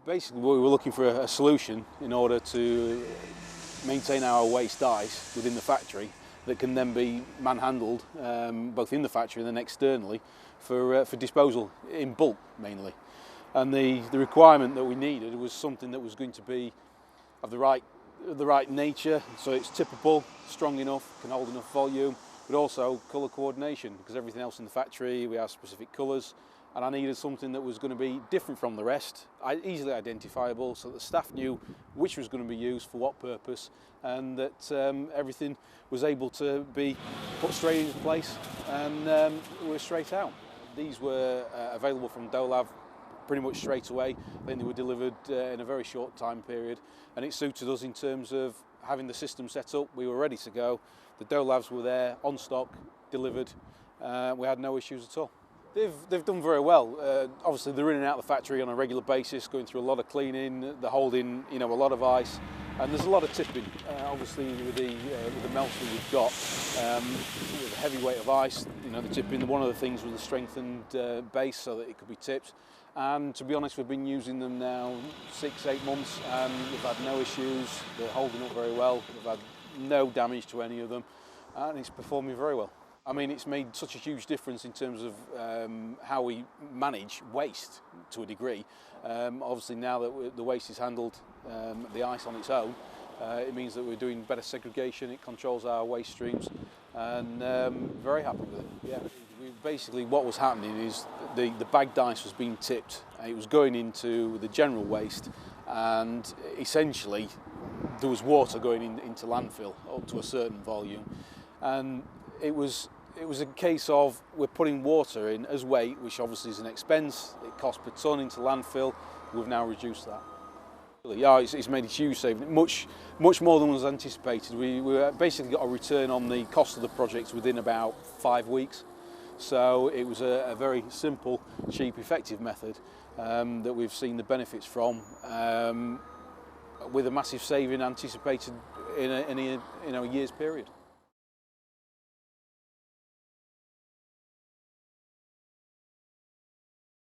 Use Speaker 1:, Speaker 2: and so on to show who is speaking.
Speaker 1: Basically, we were looking for a solution in order to maintain our waste ice within the factory that can then be manhandled both in the factory and then externally for disposal in bulk mainly. And the requirement that we needed was something that was going to be of the right nature, so it's tippable, strong enough, can hold enough volume, but also colour coordination, because everything else in the factory we have specific colours, and I needed something that was going to be different from the rest, easily identifiable, so that the staff knew which was going to be used for what purpose, and that everything was able to be put straight into place and were straight out. These were available from Dolav pretty much straight away. I think they were delivered in a very short time period, and it suited us in terms of having the system set up. We were ready to go. The Dolavs were there, on stock, delivered. We had no issues at all. They've done very well. Obviously they're in and out of the factory on a regular basis, going through a lot of cleaning. They're holding, a lot of ice, and there's a lot of tipping. Obviously with the melts that we've got, with the heavy weight of ice, the tipping. One of the things was the strengthened base so that it could be tipped. And to be honest, we've been using them now 6-8 months, and we've had no issues. They're holding up very well. We've had no damage to any of them, and it's performing very well. I mean, it's made such a huge difference in terms of how we manage waste to a degree. Obviously now that the waste is handled, the ice on its own, it means that we're doing better segregation. It controls our waste streams, and very happy with it. Yeah. Basically what was happening is the bagged ice was being tipped. It was going into the general waste, and essentially there was water going into landfill up to a certain volume, and it was a case of we're putting water in as weight, which obviously is an expense. It costs per tonne into landfill. We've now reduced that. Yeah, it's made a huge saving, much more than was anticipated. We basically got a return on the cost of the project within about 5 weeks. So it was a very simple, cheap, effective method that we've seen the benefits from, with a massive saving anticipated in a year's period.